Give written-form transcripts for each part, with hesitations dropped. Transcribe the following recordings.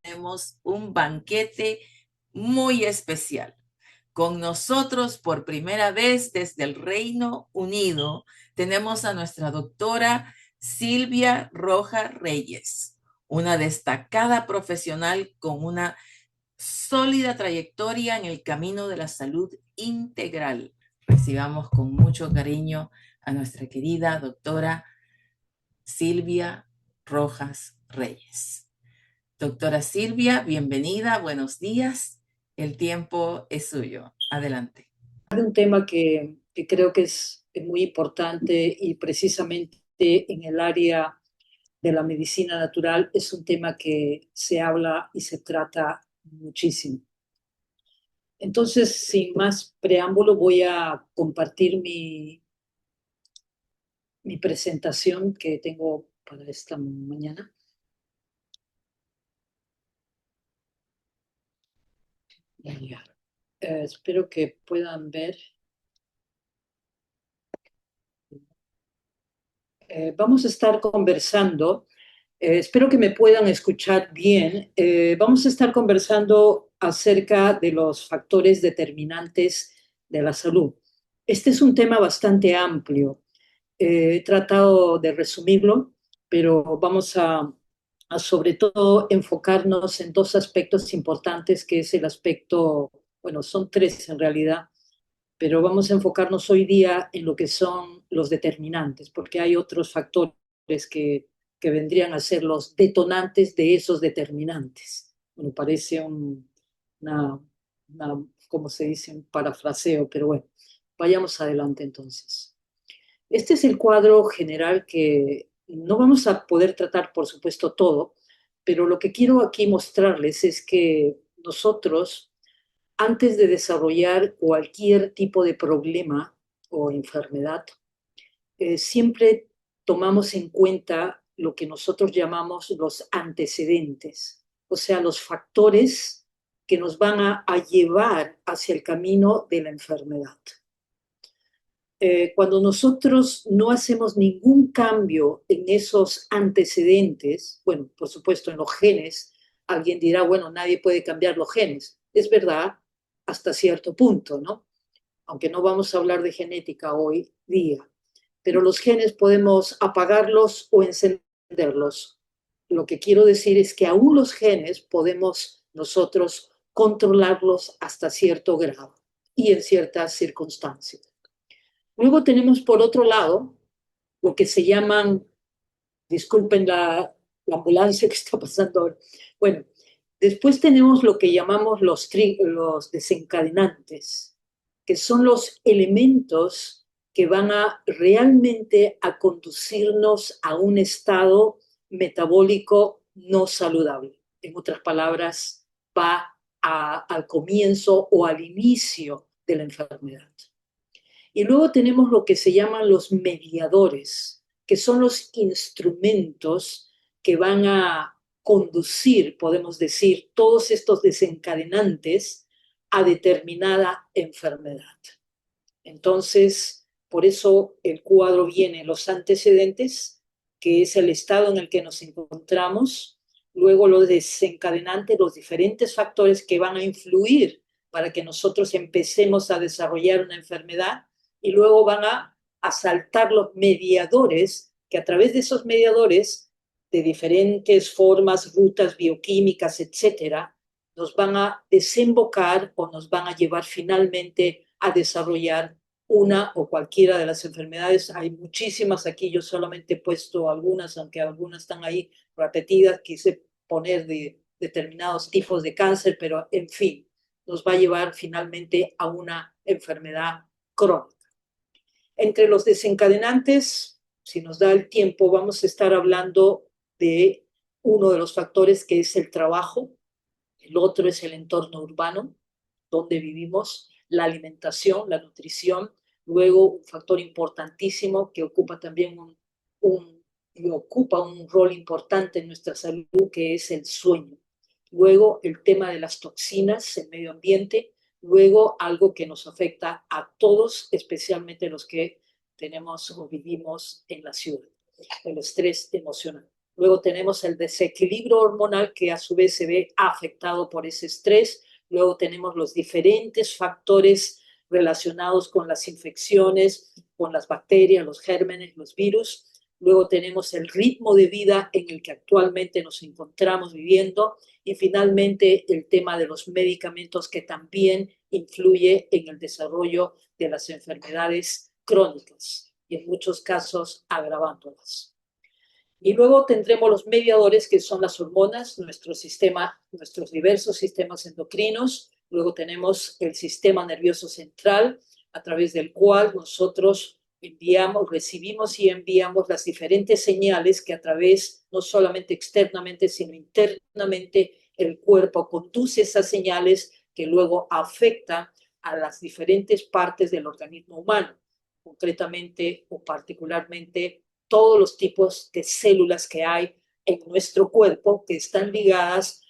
tenemos un banquete muy especial. Con nosotros por primera vez desde el Reino Unido tenemos a nuestra doctora Silvia Rojas Reyes, una destacada profesional con una sólida trayectoria en el camino de la salud integral. Recibamos con mucho cariño a nuestra querida doctora Silvia Rojas Reyes. Doctora Silvia, bienvenida, buenos días. El tiempo es suyo. Adelante. Un tema que creo que es muy importante y precisamente en el área de la medicina natural es un tema que se habla y se trata muchísimo. Entonces, sin más preámbulo, voy a compartir mi presentación que tengo para esta mañana. Espero que puedan ver. Vamos a estar conversando. Espero que me puedan escuchar bien. Vamos a estar conversando acerca de los factores determinantes de la salud. Este es un tema bastante amplio. He tratado de resumirlo, pero vamos a sobre todo enfocarnos en dos aspectos importantes, que es el aspecto, bueno, son tres en realidad, pero vamos a enfocarnos hoy día en lo que son los determinantes, porque hay otros factores que vendrían a ser los detonantes de esos determinantes. Bueno, parece una, ¿cómo se dice? Un parafraseo, pero bueno, vayamos adelante entonces. Este es el cuadro general que no vamos a poder tratar, por supuesto, todo, pero lo que quiero aquí mostrarles es que nosotros, antes de desarrollar cualquier tipo de problema o enfermedad, siempre tomamos en cuenta lo que nosotros llamamos los antecedentes, o sea, los factores que nos van a llevar hacia el camino de la enfermedad. Cuando nosotros no hacemos ningún cambio en esos antecedentes, bueno, por supuesto en los genes, alguien dirá, bueno, nadie puede cambiar los genes. Es verdad hasta cierto punto, ¿no? Aunque no vamos a hablar de genética hoy día, pero los genes podemos apagarlos o encenderlos. Lo que quiero decir es que aún los genes podemos nosotros controlarlos hasta cierto grado y en ciertas circunstancias. Luego tenemos por otro lado lo que se llaman, disculpen la ambulancia que está pasando ahora. Bueno, después tenemos lo que llamamos los desencadenantes, que son los elementos que van a realmente a conducirnos a un estado metabólico no saludable. En otras palabras, va al comienzo o al inicio de la enfermedad. Y luego tenemos lo que se llaman los mediadores, que son los instrumentos que van a conducir, podemos decir, todos estos desencadenantes a determinada enfermedad. Entonces, por eso el cuadro viene los antecedentes, que es el estado en el que nos encontramos, luego los desencadenantes, los diferentes factores que van a influir para que nosotros empecemos a desarrollar una enfermedad, y luego van a saltar los mediadores, que a través de esos mediadores, de diferentes formas, rutas bioquímicas, etcétera, nos van a desembocar o nos van a llevar finalmente a desarrollar una o cualquiera de las enfermedades. Hay muchísimas aquí, yo solamente he puesto algunas, aunque algunas están ahí repetidas, quise poner de determinados tipos de cáncer, pero en fin, nos va a llevar finalmente a una enfermedad crónica. Entre los desencadenantes, si nos da el tiempo, vamos a estar hablando de uno de los factores que es el trabajo, el otro es el entorno urbano, donde vivimos, la alimentación, la nutrición, luego un factor importantísimo que ocupa también ocupa un rol importante en nuestra salud, que es el sueño. Luego el tema de las toxinas, el medio ambiente, luego algo que nos afecta a todos, especialmente los que tenemos o vivimos en la ciudad, el estrés emocional. Luego tenemos el desequilibrio hormonal que a su vez se ve afectado por ese estrés. Luego tenemos los diferentes factores relacionados con las infecciones, con las bacterias, los gérmenes, los virus. Luego tenemos el ritmo de vida en el que actualmente nos encontramos viviendo y finalmente el tema de los medicamentos que también influye en el desarrollo de las enfermedades crónicas y en muchos casos agravándolas. Y luego tendremos los mediadores, que son las hormonas, nuestro sistema, nuestros diversos sistemas endocrinos. Luego tenemos el sistema nervioso central, a través del cual nosotros enviamos, recibimos y enviamos las diferentes señales que a través, no solamente externamente, sino internamente, el cuerpo conduce esas señales que luego afectan a las diferentes partes del organismo humano, concretamente o particularmente todos los tipos de células que hay en nuestro cuerpo que están ligadas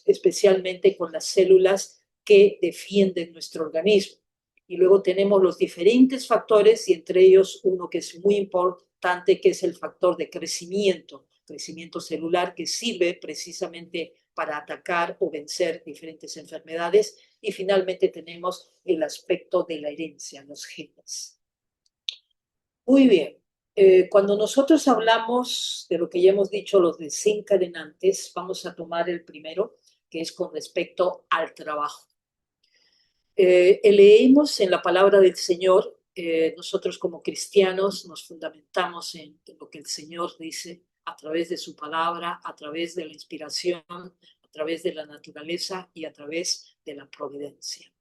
especialmente con las células que defienden nuestro organismo. Y luego tenemos los diferentes factores y entre ellos uno que es muy importante, que es el factor de crecimiento celular, que sirve precisamente para atacar o vencer diferentes enfermedades. Y finalmente tenemos el aspecto de la herencia, los genes. Muy bien. Cuando nosotros hablamos de lo que ya hemos dicho, los desencadenantes, vamos a tomar el primero, que es con respecto al trabajo. Leemos en la palabra del Señor, nosotros como cristianos nos fundamentamos en lo que el Señor dice a través de su palabra, a través de la inspiración, a través de la naturaleza y a través de la providencia.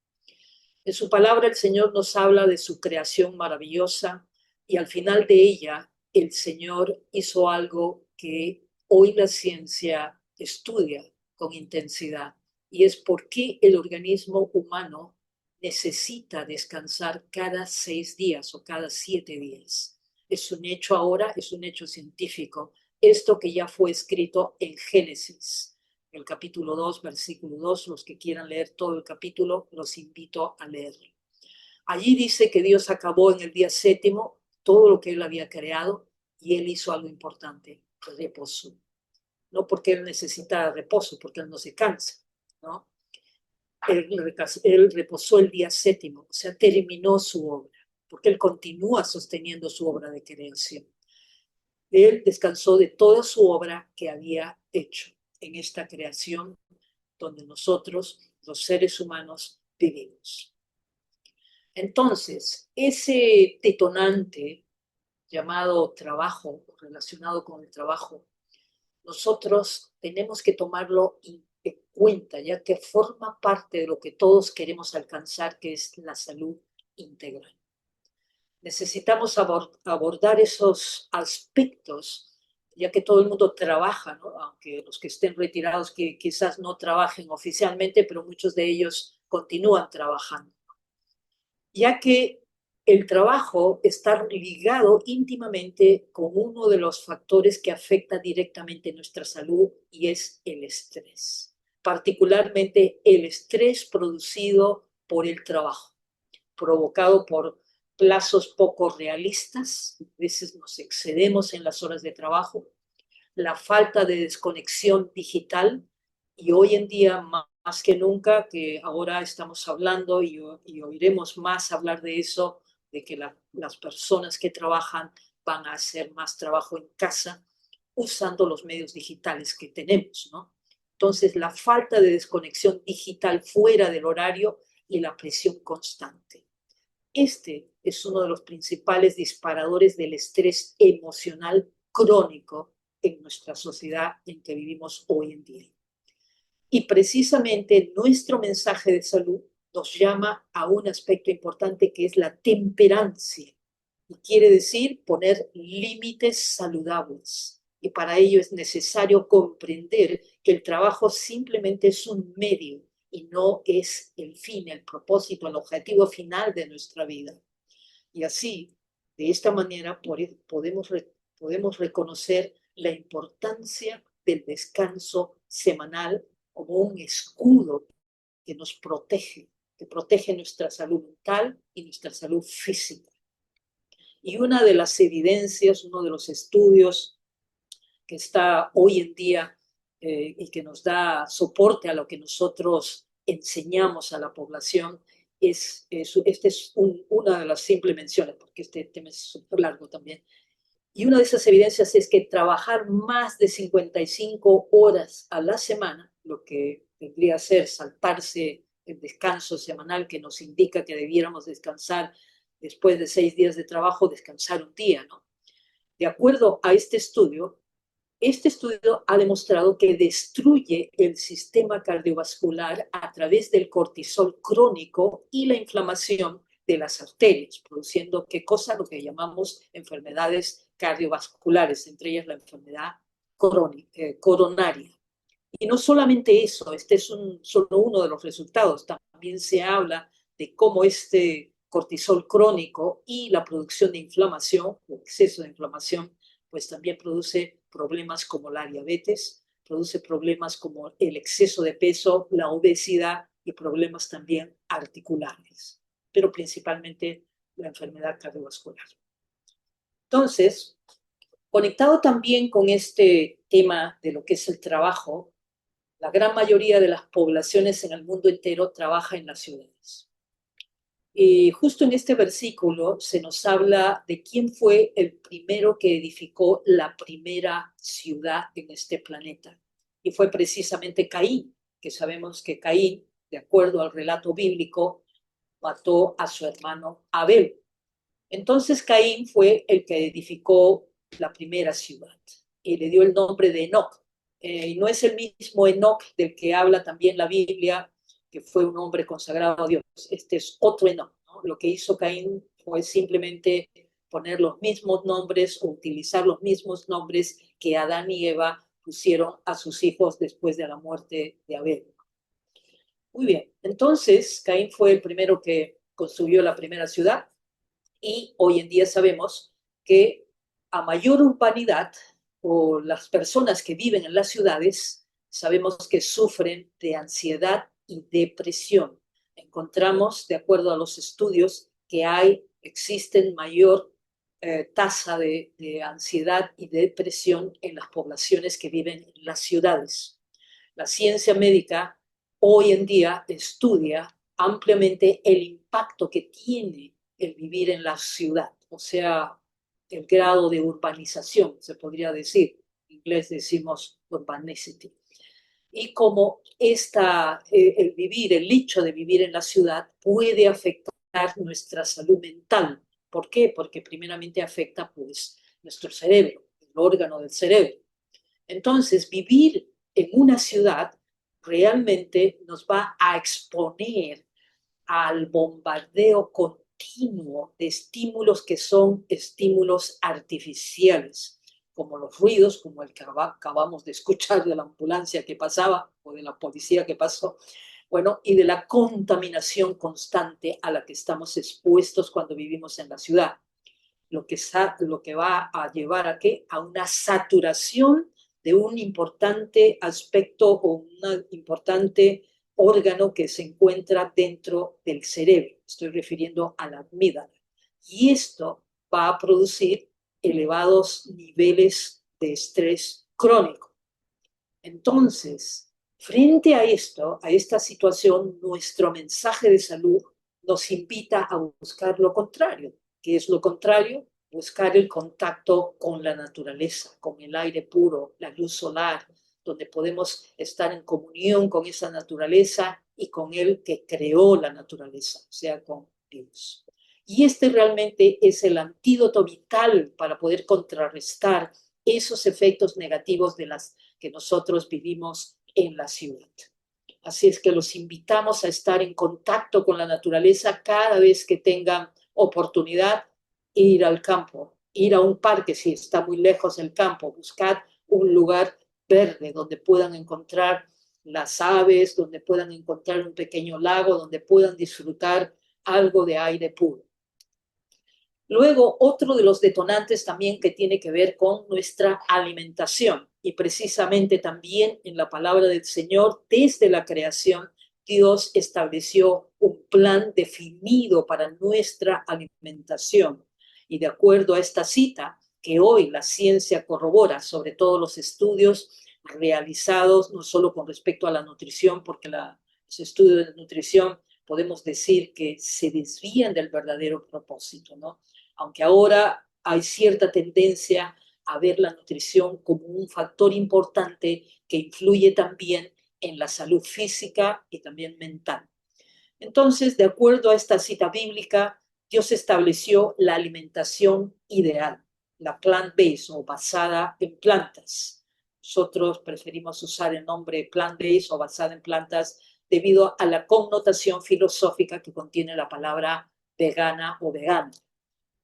En su palabra el Señor nos habla de su creación maravillosa y al final de ella el Señor hizo algo que hoy la ciencia estudia con intensidad y es por qué el organismo humano necesita descansar cada 6 días o cada 7 días. Es un hecho ahora, es un hecho científico. Esto que ya fue escrito en Génesis, el capítulo 2, versículo 2, los que quieran leer todo el capítulo, los invito a leerlo. Allí dice que Dios acabó en el día séptimo todo lo que Él había creado y Él hizo algo importante, reposó. No porque Él necesita reposo, porque Él no se cansa, ¿no? Él reposó el día séptimo, o sea, terminó su obra, porque Él continúa sosteniendo su obra de creación. Él descansó de toda su obra que había hecho en esta creación donde nosotros, los seres humanos, vivimos. Entonces, ese detonante llamado trabajo, relacionado con el trabajo, nosotros tenemos que tomarlo en cuenta, ya que forma parte de lo que todos queremos alcanzar, que es la salud integral. Necesitamos abordar esos aspectos, ya que todo el mundo trabaja, ¿no? Aunque los que estén retirados que quizás no trabajen oficialmente, pero muchos de ellos continúan trabajando, ya que el trabajo está ligado íntimamente con uno de los factores que afecta directamente nuestra salud y es el estrés, particularmente el estrés producido por el trabajo, provocado por plazos poco realistas, a veces nos excedemos en las horas de trabajo, la falta de desconexión digital y hoy en día más que nunca, que ahora estamos hablando y oiremos más hablar de eso, de que las personas que trabajan van a hacer más trabajo en casa usando los medios digitales que tenemos, ¿no? Entonces, la falta de desconexión digital fuera del horario y la presión constante. Este es uno de los principales disparadores del estrés emocional crónico en nuestra sociedad en que vivimos hoy en día. Y precisamente nuestro mensaje de salud nos llama a un aspecto importante que es la temperancia. Y quiere decir poner límites saludables. Y para ello es necesario comprender que el trabajo simplemente es un medio y no es el fin, el propósito, el objetivo final de nuestra vida. Y así, de esta manera, podemos reconocer la importancia del descanso semanal como un escudo que nos protege, que protege nuestra salud mental y nuestra salud física. Y una de las evidencias, uno de los estudios que está hoy en día y que nos da soporte a lo que nosotros enseñamos a la población, esta es una de las simples menciones, porque este tema es súper largo también. Y una de esas evidencias es que trabajar más de 55 horas a la semana, lo que vendría a ser saltarse el descanso semanal que nos indica que debiéramos descansar después de 6 días de trabajo, descansar un día, ¿no? De acuerdo a este estudio ha demostrado que destruye el sistema cardiovascular a través del cortisol crónico y la inflamación de las arterias, produciendo qué cosa, lo que llamamos enfermedades cardiovasculares, entre ellas la enfermedad coronaria. Y no solamente eso, este es solo uno de los resultados, también se habla de cómo este cortisol crónico y la producción de inflamación o exceso de inflamación, pues también produce problemas como la diabetes, produce problemas como el exceso de peso, la obesidad y problemas también articulares, pero principalmente la enfermedad cardiovascular. Entonces, conectado también con este tema de lo que es el trabajo, la gran mayoría de las poblaciones en el mundo entero trabaja en las ciudades. Y justo en este versículo se nos habla de quién fue el primero que edificó la primera ciudad en este planeta. Y fue precisamente Caín, que sabemos que Caín, de acuerdo al relato bíblico, mató a su hermano Abel. Entonces Caín fue el que edificó la primera ciudad y le dio el nombre de Enoc. Y no es el mismo Enoc del que habla también la Biblia, que fue un hombre consagrado a Dios. Este es otro Enoc, ¿no? Lo que hizo Caín fue simplemente poner los mismos nombres o utilizar los mismos nombres que Adán y Eva pusieron a sus hijos después de la muerte de Abel. Muy bien, entonces Caín fue el primero que construyó la primera ciudad y hoy en día sabemos que a mayor urbanidad o las personas que viven en las ciudades, sabemos que sufren de ansiedad y depresión. Encontramos, de acuerdo a los estudios, que existen mayor tasa de ansiedad y de depresión en las poblaciones que viven en las ciudades. La ciencia médica hoy en día estudia ampliamente el impacto que tiene el vivir en la ciudad, o sea, el grado de urbanización, se podría decir. En inglés decimos urbanicity. Y cómo el hecho de vivir en la ciudad puede afectar nuestra salud mental. ¿Por qué? Porque primeramente afecta pues nuestro cerebro, el órgano del cerebro. Entonces, vivir en una ciudad realmente nos va a exponer al bombardeo continuo de estímulos que son estímulos artificiales, como los ruidos, como el que acabamos de escuchar de la ambulancia que pasaba o de la policía que pasó, bueno, y de la contaminación constante a la que estamos expuestos cuando vivimos en la ciudad, lo que va a llevar a qué? A una saturación de un importante aspecto o un importante órgano que se encuentra dentro del cerebro. Estoy refiriendo a la amígdala. Y esto va a producir elevados niveles de estrés crónico. Entonces, frente a esto, a esta situación, nuestro mensaje de salud nos invita a buscar lo contrario. ¿Qué es lo contrario? Buscar el contacto con la naturaleza, con el aire puro, la luz solar, donde podemos estar en comunión con esa naturaleza y con el que creó la naturaleza, o sea, con Dios. Y este realmente es el antídoto vital para poder contrarrestar esos efectos negativos de las que nosotros vivimos en la ciudad. Así es que los invitamos a estar en contacto con la naturaleza cada vez que tengan oportunidad, ir al campo, ir a un parque si está muy lejos del campo, buscar un lugar verde donde puedan encontrar las aves, donde puedan encontrar un pequeño lago, donde puedan disfrutar algo de aire puro. Luego, otro de los detonantes también que tiene que ver con nuestra alimentación. Y precisamente también en la palabra del Señor, desde la creación, Dios estableció un plan definido para nuestra alimentación. Y de acuerdo a esta cita, que hoy la ciencia corrobora, sobre todo los estudios realizados, no solo con respecto a la nutrición, porque los estudios de nutrición podemos decir que se desvían del verdadero propósito, ¿no? Aunque ahora hay cierta tendencia a ver la nutrición como un factor importante que influye también en la salud física y también mental. Entonces, de acuerdo a esta cita bíblica, Dios estableció la alimentación ideal, la plant-based o basada en plantas. Nosotros preferimos usar el nombre plant-based o basada en plantas debido a la connotación filosófica que contiene la palabra vegana o vegano.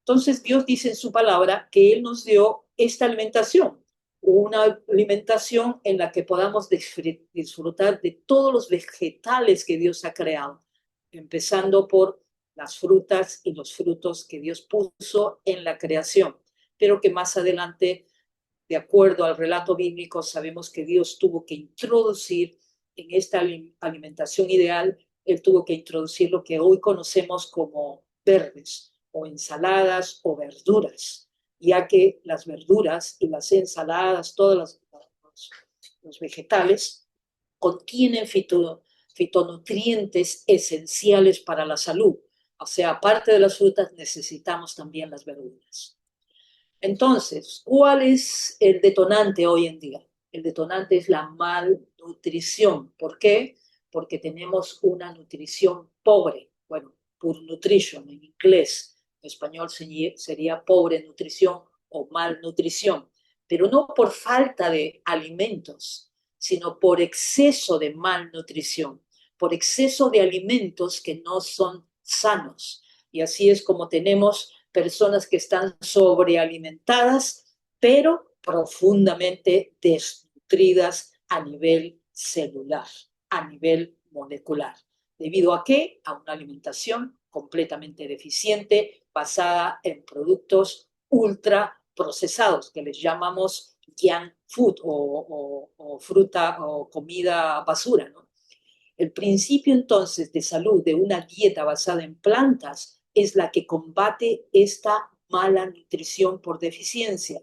Entonces Dios dice en su palabra que Él nos dio esta alimentación, una alimentación en la que podamos disfrutar de todos los vegetales que Dios ha creado, empezando por las frutas y los frutos que Dios puso en la creación, pero que más adelante, de acuerdo al relato bíblico, sabemos que Dios tuvo que introducir en esta alimentación ideal, Él tuvo que introducir lo que hoy conocemos como verdes o ensaladas o verduras, ya que las verduras y las ensaladas, los vegetales, contienen fitonutrientes esenciales para la salud. O sea, aparte de las frutas, necesitamos también las verduras. Entonces, ¿cuál es el detonante hoy en día? El detonante es la malnutrición. ¿Por qué? Porque tenemos una nutrición pobre. Bueno, poor nutrition en inglés. En español sería pobre nutrición o malnutrición. Pero no por falta de alimentos, sino por exceso de malnutrición, por exceso de alimentos que no son sanos. Y así es como tenemos personas que están sobrealimentadas, pero profundamente desnutridas a nivel celular, a nivel molecular. ¿Debido a qué? A una alimentación completamente deficiente, basada en productos ultra procesados, que les llamamos junk food o fruta o comida basura, ¿no? El principio entonces de salud de una dieta basada en plantas es la que combate esta mala nutrición por deficiencia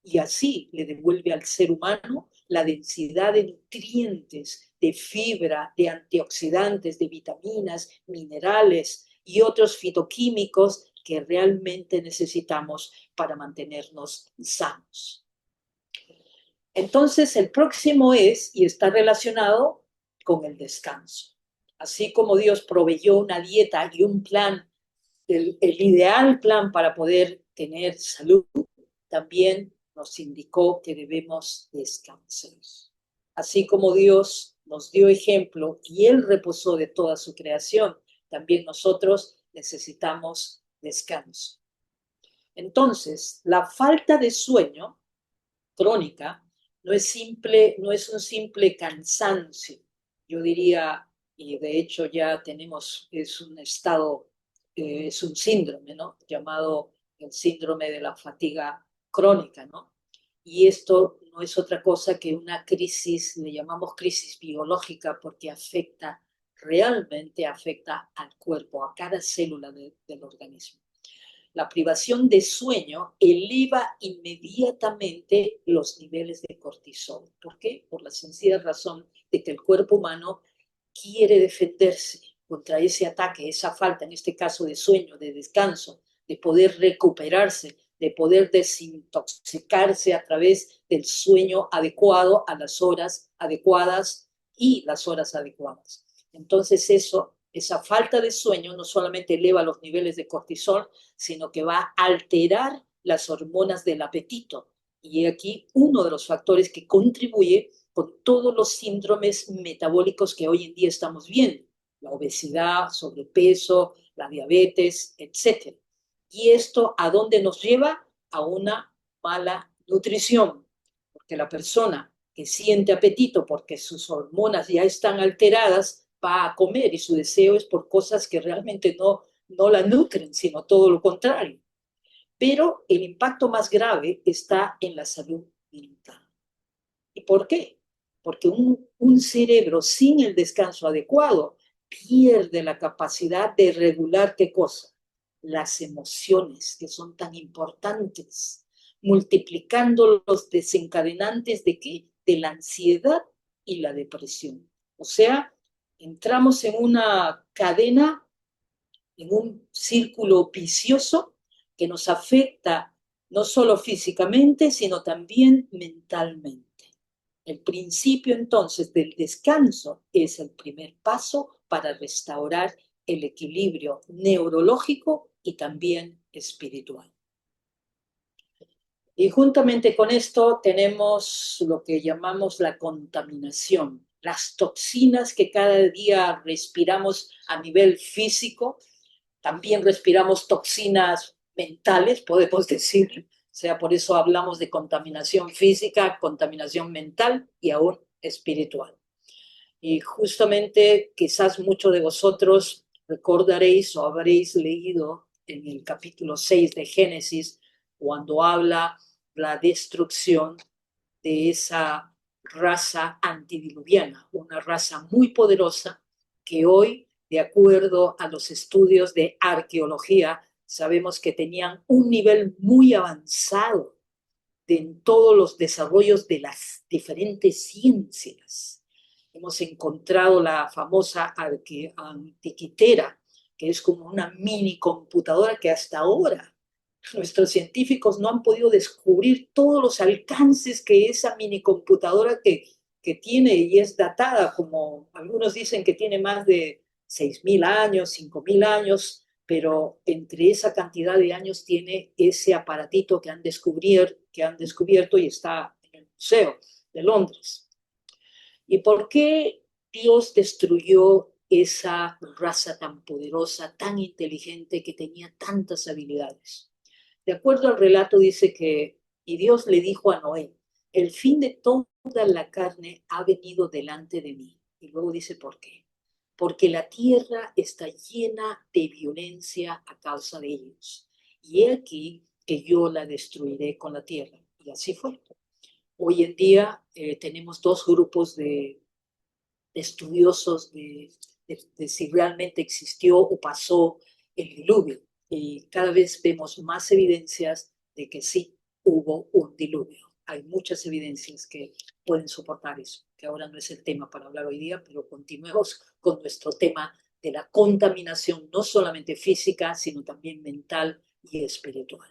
y así le devuelve al ser humano la densidad de nutrientes, de fibra, de antioxidantes, de vitaminas, minerales y otros fitoquímicos que realmente necesitamos para mantenernos sanos. Entonces, el próximo es, y está relacionado con el descanso. Así como Dios proveyó una dieta y un plan, el ideal plan para poder tener salud, también nos indicó que debemos descansar. Así como Dios nos dio ejemplo y Él reposó de toda su creación, también nosotros necesitamos descanso. Entonces, la falta de sueño crónica no es un simple cansancio, yo diría, y de hecho ya tenemos, es un estado, es un síndrome, ¿no? Llamado el síndrome de la fatiga crónica, ¿no? Y esto no es otra cosa que una crisis, le llamamos crisis biológica porque afecta, realmente afecta al cuerpo, a cada célula del organismo. La privación de sueño eleva inmediatamente los niveles de cortisol. ¿Por qué? Por la sencilla razón de que el cuerpo humano quiere defenderse contra ese ataque, esa falta, en este caso de sueño, de descanso, de poder recuperarse, de poder desintoxicarse a través del sueño adecuado a las horas adecuadas y las horas adecuadas. Entonces esa falta de sueño no solamente eleva los niveles de cortisol, sino que va a alterar las hormonas del apetito. Y aquí uno de los factores que contribuye con todos los síndromes metabólicos que hoy en día estamos viendo, la obesidad, sobrepeso, la diabetes, etc. ¿Y esto a dónde nos lleva? A una mala nutrición, porque la persona que siente apetito porque sus hormonas ya están alteradas va a comer y su deseo es por cosas que realmente no la nutren, sino todo lo contrario. Pero el impacto más grave está en la salud mental. ¿Y por qué? Porque un cerebro sin el descanso adecuado pierde la capacidad de regular qué cosa, las emociones que son tan importantes. multiplicando los desencadenantes de ¿qué? De la ansiedad y la depresión. O sea, entramos en una cadena, en un círculo vicioso que nos afecta no solo físicamente, sino también mentalmente. El principio entonces del descanso es el primer paso para restaurar el equilibrio neurológico y también espiritual. Y juntamente con esto tenemos lo que llamamos la contaminación, las toxinas que cada día respiramos a nivel físico, también respiramos toxinas mentales, podemos decir, o sea, por eso hablamos de contaminación física, contaminación mental y aún espiritual. Y justamente quizás muchos de vosotros recordaréis o habréis leído en el capítulo 6 de Génesis, cuando habla la destrucción de esa raza antediluviana, una raza muy poderosa que hoy, de acuerdo a los estudios de arqueología, sabemos que tenían un nivel muy avanzado en todos los desarrollos de las diferentes ciencias. Hemos encontrado la famosa antiquitera, que es como una mini computadora que hasta ahora nuestros científicos no han podido descubrir todos los alcances que esa mini computadora que tiene y es datada, como algunos dicen que tiene más de 6.000 años, 5.000 años, pero entre esa cantidad de años tiene ese aparatito que han descubierto y está en el Museo de Londres. ¿Y por qué Dios destruyó esa raza tan poderosa, tan inteligente, que tenía tantas habilidades? De acuerdo al relato dice que, y Dios le dijo a Noé, el fin de toda la carne ha venido delante de mí. Y luego dice, ¿por qué? Porque la tierra está llena de violencia a causa de ellos. Y he aquí que yo la destruiré con la tierra. Y así fue. Hoy en día tenemos dos grupos de estudiosos de si realmente existió o pasó el diluvio. Y cada vez vemos más evidencias de que sí hubo un diluvio. Hay muchas evidencias que pueden soportar eso, que ahora no es el tema para hablar hoy día, pero continuemos con nuestro tema de la contaminación, no solamente física, sino también mental y espiritual.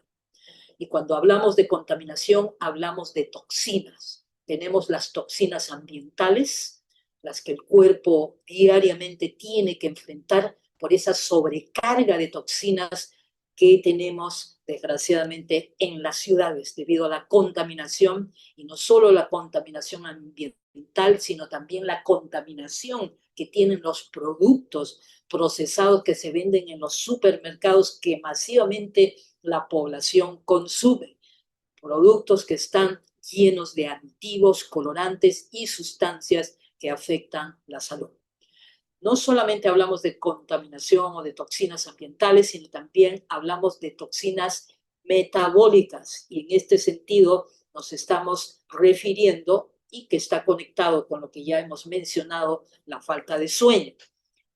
Y cuando hablamos de contaminación, hablamos de toxinas. Tenemos las toxinas ambientales, las que el cuerpo diariamente tiene que enfrentar por esa sobrecarga de toxinas que tenemos desgraciadamente en las ciudades debido a la contaminación, y no solo la contaminación ambiental, sino también la contaminación que tienen los productos procesados que se venden en los supermercados, que masivamente la población consume, productos que están llenos de aditivos, colorantes y sustancias que afectan la salud. No solamente hablamos de contaminación o de toxinas ambientales, sino también hablamos de toxinas metabólicas, y en este sentido nos estamos refiriendo, y que está conectado con lo que ya hemos mencionado, la falta de sueño.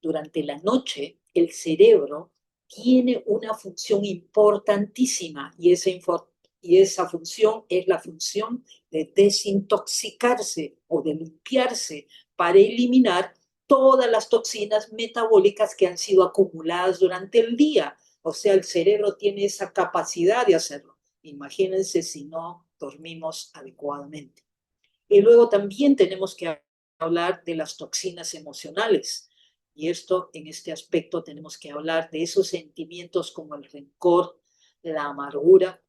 Durante la noche, el cerebro tiene una función importantísima, y esa función es la función de desintoxicarse o de limpiarse para eliminar todas las toxinas metabólicas que han sido acumuladas durante el día. O sea, el cerebro tiene esa capacidad de hacerlo. Imagínense si no dormimos adecuadamente. Y luego también tenemos que hablar de las toxinas emocionales. Y esto, en este aspecto, tenemos que hablar de esos sentimientos como el rencor, la amargura,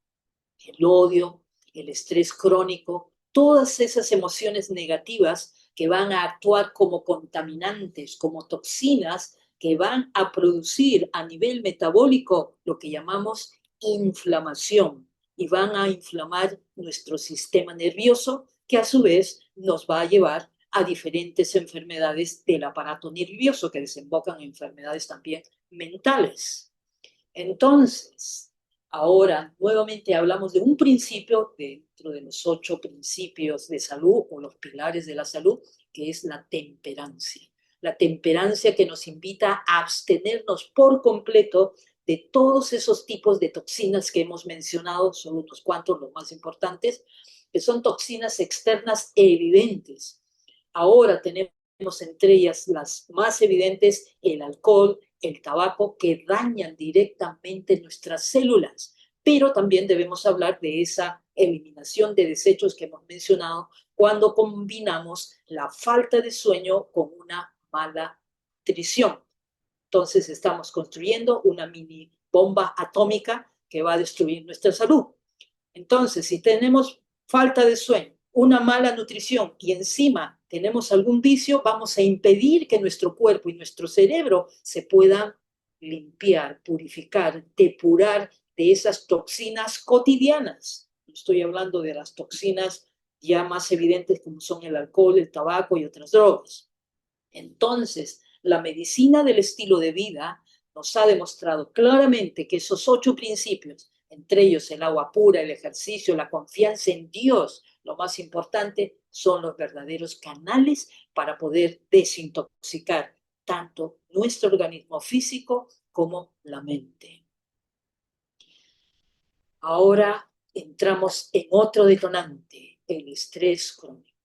el odio, el estrés crónico, todas esas emociones negativas que van a actuar como contaminantes, como toxinas que van a producir a nivel metabólico lo que llamamos inflamación, y van a inflamar nuestro sistema nervioso, que a su vez nos va a llevar a diferentes enfermedades del aparato nervioso que desembocan en enfermedades también mentales. Entonces, ahora nuevamente hablamos de un principio dentro de los 8 principios de salud o los pilares de la salud, que es la temperancia. La temperancia que nos invita a abstenernos por completo de todos esos tipos de toxinas que hemos mencionado, son unos cuantos los más importantes, que son toxinas externas evidentes. Ahora tenemos entre ellas las más evidentes, el alcohol, el tabaco, que dañan directamente nuestras células. Pero también debemos hablar de esa eliminación de desechos que hemos mencionado cuando combinamos la falta de sueño con una mala nutrición. Entonces estamos construyendo una mini bomba atómica que va a destruir nuestra salud. Entonces, si tenemos falta de sueño, una mala nutrición y encima tenemos algún vicio, vamos a impedir que nuestro cuerpo y nuestro cerebro se puedan limpiar, purificar, depurar de esas toxinas cotidianas. Estoy hablando de las toxinas ya más evidentes como son el alcohol, el tabaco y otras drogas. Entonces, la medicina del estilo de vida nos ha demostrado claramente que esos 8 principios, entre ellos el agua pura, el ejercicio, la confianza en Dios, lo más importante, son los verdaderos canales para poder desintoxicar tanto nuestro organismo físico como la mente. Ahora entramos en otro detonante, el estrés crónico.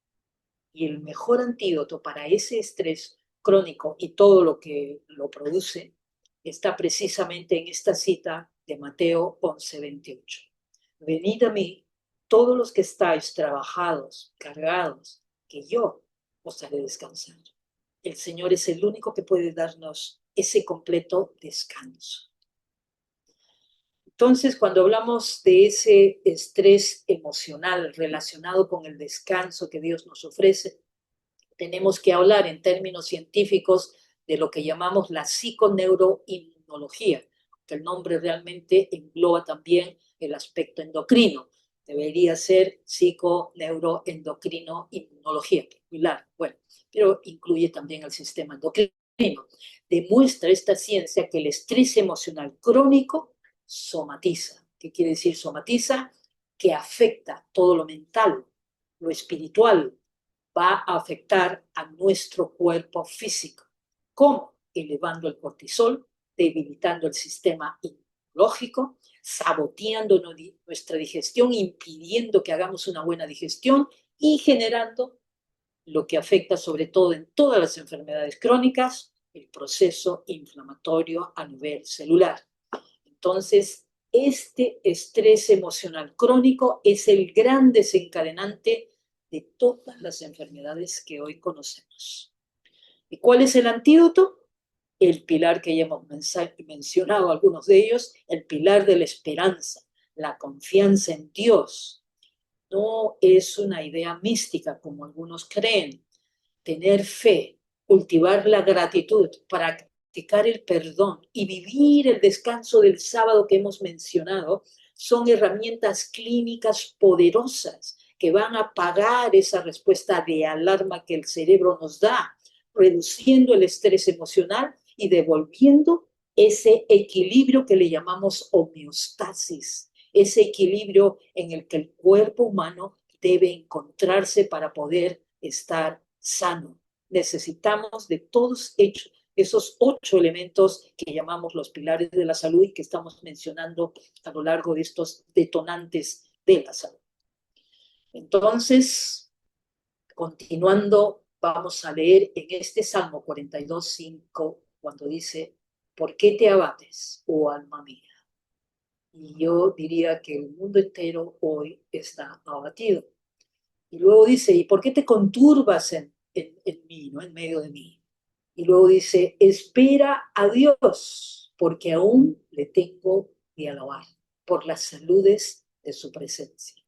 Y el mejor antídoto para ese estrés crónico y todo lo que lo produce está precisamente en esta cita de Mateo 11:28. Venid a mí, todos los que estáis trabajados, cargados, que yo os haré descansar. El Señor es el único que puede darnos ese completo descanso. Entonces, cuando hablamos de ese estrés emocional relacionado con el descanso que Dios nos ofrece, tenemos que hablar en términos científicos de lo que llamamos la psiconeuroinmunología, que el nombre realmente engloba también el aspecto endocrino. Debería ser psiconeuroendocrino-inmunología, bueno, pero incluye también el sistema endocrino. Demuestra esta ciencia que el estrés emocional crónico somatiza. ¿Qué quiere decir somatiza? Que afecta todo lo mental, lo espiritual, va a afectar a nuestro cuerpo físico. ¿Cómo? Elevando el cortisol, debilitando el sistema inmunológico, saboteando nuestra digestión, impidiendo que hagamos una buena digestión y generando lo que afecta sobre todo en todas las enfermedades crónicas, el proceso inflamatorio a nivel celular. Entonces, este estrés emocional crónico es el gran desencadenante de todas las enfermedades que hoy conocemos. ¿Y cuál es el antídoto? El pilar que ya hemos mencionado, algunos de ellos, el pilar de la esperanza, la confianza en Dios. No es una idea mística como algunos creen. Tener fe, cultivar la gratitud, practicar el perdón y vivir el descanso del sábado que hemos mencionado son herramientas clínicas poderosas que van a apagar esa respuesta de alarma que el cerebro nos da, reduciendo el estrés emocional y devolviendo ese equilibrio que le llamamos homeostasis, ese equilibrio en el que el cuerpo humano debe encontrarse para poder estar sano. Necesitamos de todos esos 8 elementos que llamamos los pilares de la salud y que estamos mencionando a lo largo de estos detonantes de la salud. Entonces, continuando, vamos a leer en este Salmo 42:5, cuando dice, ¿por qué te abates, oh alma mía? Y yo diría que el mundo entero hoy está abatido. Y luego dice, ¿y por qué te conturbas en mí, ¿no? En medio de mí? Y luego dice, espera a Dios, porque aún le tengo que alabar por las saludes de su presencia.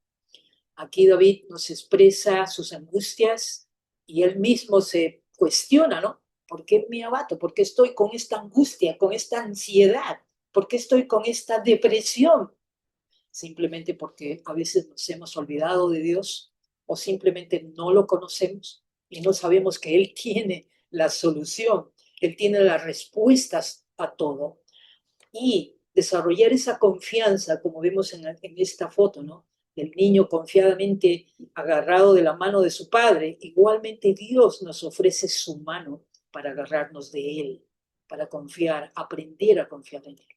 Aquí David nos expresa sus angustias y él mismo se cuestiona, ¿no? ¿Por qué me abato? ¿Por qué estoy con esta angustia, con esta ansiedad? ¿Por qué estoy con esta depresión? Simplemente porque a veces nos hemos olvidado de Dios o simplemente no lo conocemos y no sabemos que Él tiene la solución, Él tiene las respuestas a todo. Y desarrollar esa confianza, como vemos en esta foto, ¿no? El niño confiadamente agarrado de la mano de su padre, igualmente Dios nos ofrece su mano para agarrarnos de Él, para confiar, aprender a confiar en Él.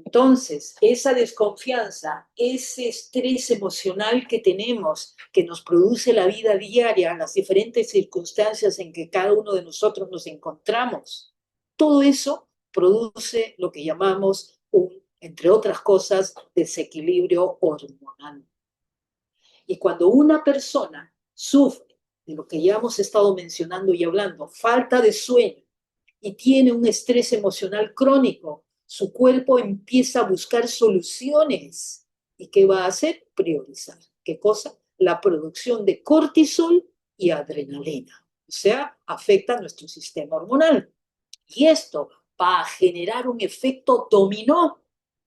Entonces, esa desconfianza, ese estrés emocional que tenemos, que nos produce la vida diaria, las diferentes circunstancias en que cada uno de nosotros nos encontramos, todo eso produce lo que llamamos entre otras cosas, desequilibrio hormonal. Y cuando una persona sufre de lo que ya hemos estado mencionando y hablando, falta de sueño, y tiene un estrés emocional crónico, su cuerpo empieza a buscar soluciones. ¿Y qué va a hacer? Priorizar. ¿Qué cosa? La producción de cortisol y adrenalina. O sea, afecta a nuestro sistema hormonal. Y esto va a generar un efecto dominó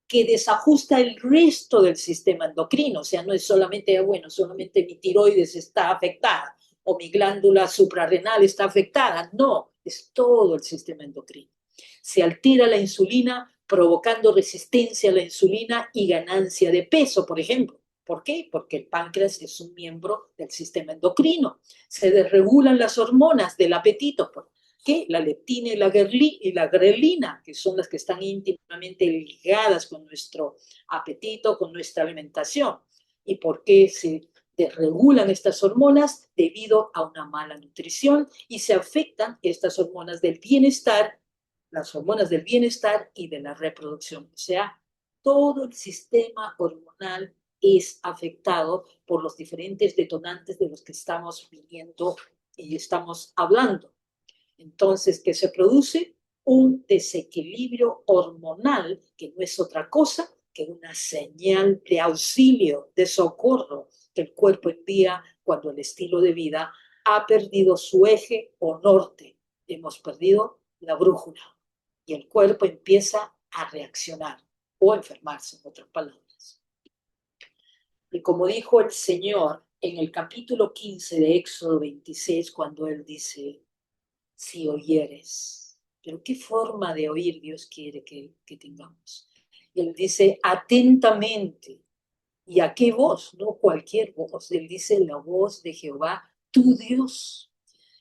que desajusta el resto del sistema endocrino. O sea, no es solamente, bueno, solamente mi tiroides está afectada o mi glándula suprarrenal está afectada. No, es todo el sistema endocrino. Se altera la insulina provocando resistencia a la insulina y ganancia de peso, por ejemplo. ¿Por qué? Porque el páncreas es un miembro del sistema endocrino. Se desregulan las hormonas del apetito, que la leptina y la grelina, que son las que están íntimamente ligadas con nuestro apetito, con nuestra alimentación. ¿Y por qué se desregulan estas hormonas? Debido a una mala nutrición, y se afectan estas hormonas del bienestar, las hormonas del bienestar y de la reproducción. O sea, todo el sistema hormonal es afectado por los diferentes detonantes de los que estamos viviendo y estamos hablando. Entonces, ¿qué se produce? Un desequilibrio hormonal, que no es otra cosa que una señal de auxilio, de socorro, que el cuerpo envía cuando el estilo de vida ha perdido su eje o norte. Hemos perdido la brújula y el cuerpo empieza a reaccionar o a enfermarse, en otras palabras. Y como dijo el Señor en el capítulo 15 de Éxodo 26, cuando Él dice, si oyeres. Pero ¿qué forma de oír Dios quiere que tengamos? Él dice atentamente. ¿Y a qué voz? No cualquier voz. Él dice la voz de Jehová, tu Dios.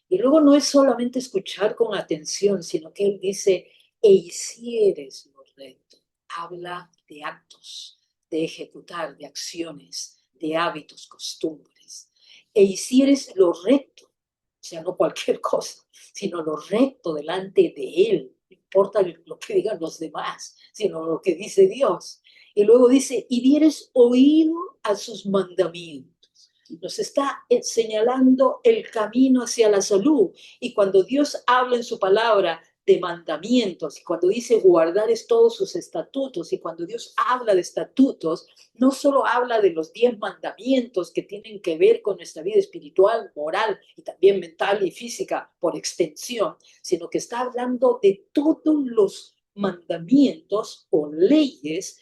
Y luego no es solamente escuchar con atención, sino que Él dice, e hicieres lo recto. Habla de actos, de ejecutar, de acciones, de hábitos, costumbres. E hicieres lo recto, o sea, no cualquier cosa, sino lo recto delante de Él. No importa lo que digan los demás, sino lo que dice Dios. Y luego dice, y dieres oído a sus mandamientos. Nos está señalando el camino hacia la salud. Y cuando Dios habla en su palabra de mandamientos, y cuando dice guardar todos sus estatutos, y cuando Dios habla de estatutos, no solo habla de los 10 mandamientos que tienen que ver con nuestra vida espiritual, moral y también mental y física por extensión, sino que está hablando de todos los mandamientos o leyes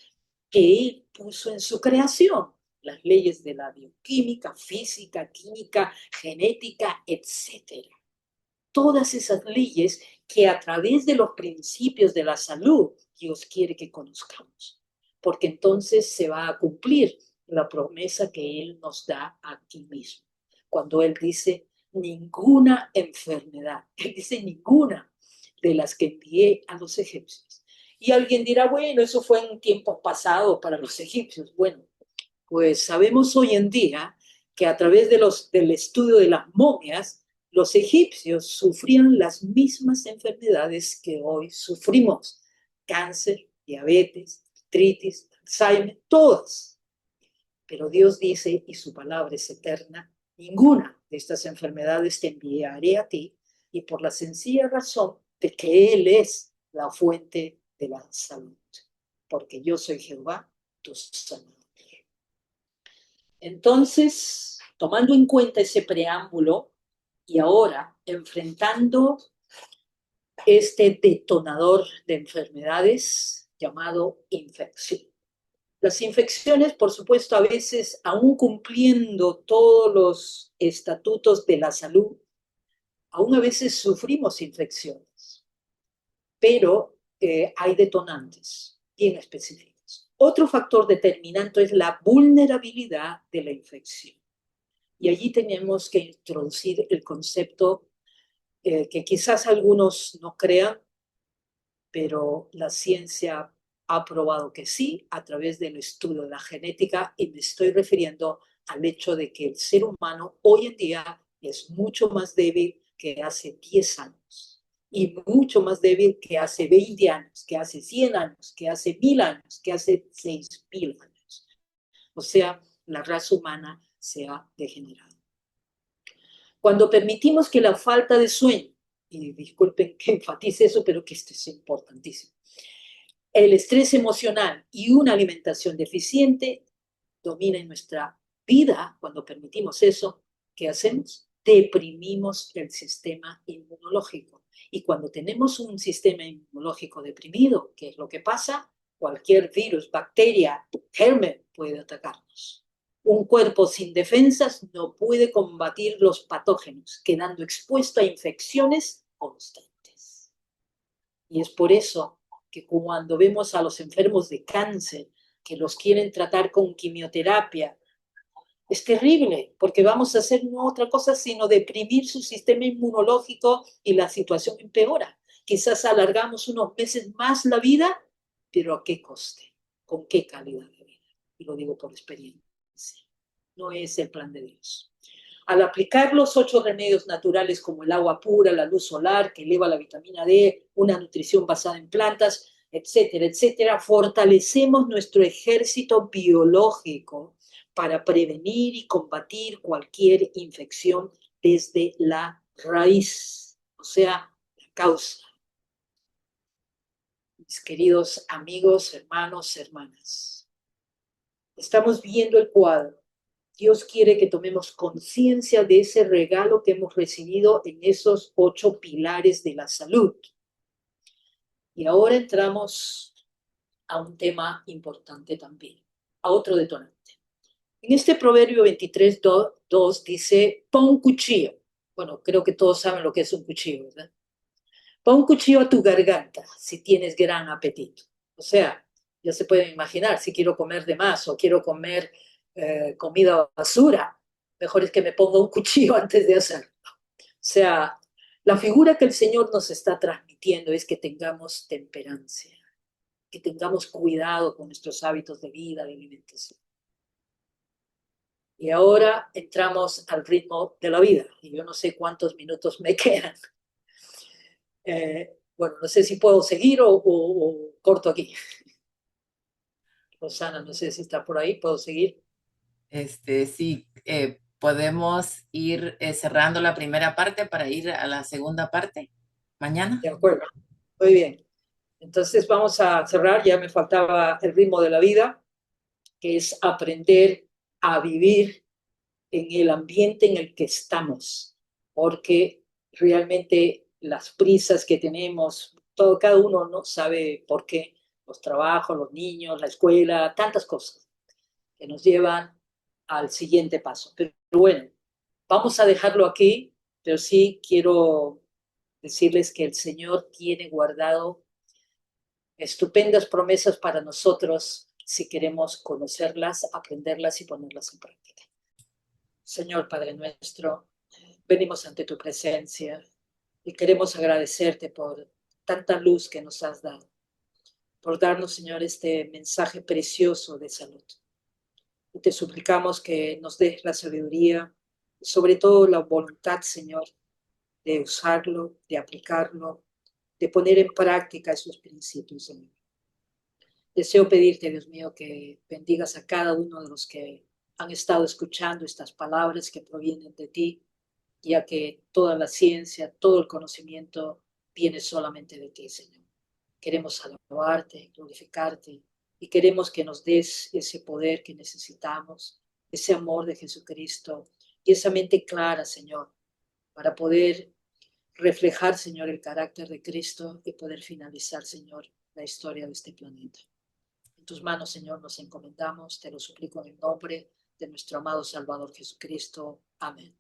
que Él puso en su creación, las leyes de la bioquímica, física, química, genética, etcétera. Todas esas leyes que a través de los principios de la salud Dios quiere que conozcamos, porque entonces se va a cumplir la promesa que Él nos da aquí mismo. Cuando Él dice ninguna enfermedad, Él dice ninguna de las que envié a los egipcios. Y alguien dirá, bueno, eso fue en tiempos pasados para los egipcios. Bueno, pues sabemos hoy en día que a través del estudio de las momias, los egipcios sufrían las mismas enfermedades que hoy sufrimos. Cáncer, diabetes, artritis, Alzheimer, todas. Pero Dios dice, y su palabra es eterna, ninguna de estas enfermedades te enviaré a ti, y por la sencilla razón de que Él es la fuente de la salud. Porque yo soy Jehová, tu sanador. Entonces, tomando en cuenta ese preámbulo y ahora enfrentando este detonador de enfermedades llamado infección. Las infecciones, por supuesto, a veces, aún cumpliendo todos los estatutos de la salud, aún a veces sufrimos infecciones, pero hay detonantes bien específicos. Otro factor determinante es la vulnerabilidad de la infección. Y allí tenemos que introducir el concepto que quizás algunos no crean, pero la ciencia ha probado que sí a través del estudio de la genética, y me estoy refiriendo al hecho de que el ser humano hoy en día es mucho más débil que hace 10 años y mucho más débil que hace 20 años, que hace 100 años, que hace 1000 años, que hace 6000 años. O sea, la raza humana se ha degenerado. Cuando permitimos que la falta de sueño, y disculpen que enfatice eso, pero que esto es importantísimo, el estrés emocional y una alimentación deficiente dominen nuestra vida, cuando permitimos eso, ¿qué hacemos? Deprimimos el sistema inmunológico. Y cuando tenemos un sistema inmunológico deprimido, ¿qué es lo que pasa? Cualquier virus, bacteria, germen puede atacarnos. Un cuerpo sin defensas no puede combatir los patógenos, quedando expuesto a infecciones constantes. Y es por eso que cuando vemos a los enfermos de cáncer, que los quieren tratar con quimioterapia, es terrible, porque vamos a hacer no otra cosa sino deprimir su sistema inmunológico y la situación empeora. Quizás alargamos unos meses más la vida, pero ¿a qué coste? ¿Con qué calidad de vida? Y lo digo por experiencia. No es el plan de Dios. Al aplicar los 8 remedios naturales como el agua pura, la luz solar, que eleva la vitamina D, una nutrición basada en plantas, etcétera, etcétera, fortalecemos nuestro ejército biológico para prevenir y combatir cualquier infección desde la raíz, o sea, la causa. Mis queridos amigos, hermanos, hermanas, estamos viendo el cuadro. Dios quiere que tomemos conciencia de ese regalo que hemos recibido en esos 8 pilares de la salud. Y ahora entramos a un tema importante también, a otro detonante. En este proverbio 23:2 dice, pon cuchillo. Bueno, creo que todos saben lo que es un cuchillo, ¿verdad? Pon cuchillo a tu garganta si tienes gran apetito. O sea, ya se pueden imaginar, si quiero comer de más o quiero comer comida basura, mejor es que me ponga un cuchillo antes de hacerlo. O sea, la figura que el Señor nos está transmitiendo es que tengamos temperancia, que tengamos cuidado con nuestros hábitos de vida, de alimentación. Y ahora entramos al ritmo de la vida. Y yo no sé cuántos minutos me quedan. Bueno, no sé si puedo seguir o corto aquí. Rosana, no sé si está por ahí, ¿puedo seguir? Sí, podemos ir cerrando la primera parte para ir a la segunda parte mañana. De acuerdo, muy bien. Entonces vamos a cerrar, ya me faltaba el ritmo de la vida, que es aprender a vivir en el ambiente en el que estamos, porque realmente las prisas que tenemos, todo, cada uno no sabe por qué, los trabajos, los niños, la escuela, tantas cosas que nos llevan al siguiente paso. Pero bueno, vamos a dejarlo aquí, pero sí quiero decirles que el Señor tiene guardado estupendas promesas para nosotros si queremos conocerlas, aprenderlas y ponerlas en práctica. Señor Padre nuestro, venimos ante tu presencia y queremos agradecerte por tanta luz que nos has dado, por darnos, Señor, este mensaje precioso de salud. Y te suplicamos que nos des la sabiduría y sobre todo la voluntad, Señor, de usarlo, de aplicarlo, de poner en práctica esos principios, Señor. Deseo pedirte, Dios mío, que bendigas a cada uno de los que han estado escuchando estas palabras que provienen de ti, ya que toda la ciencia, todo el conocimiento viene solamente de ti, Señor. Queremos alabarte, glorificarte y queremos que nos des ese poder que necesitamos, ese amor de Jesucristo y esa mente clara, Señor, para poder reflejar, Señor, el carácter de Cristo y poder finalizar, Señor, la historia de este planeta. En tus manos, Señor, nos encomendamos, te lo suplico en el nombre de nuestro amado Salvador Jesucristo. Amén.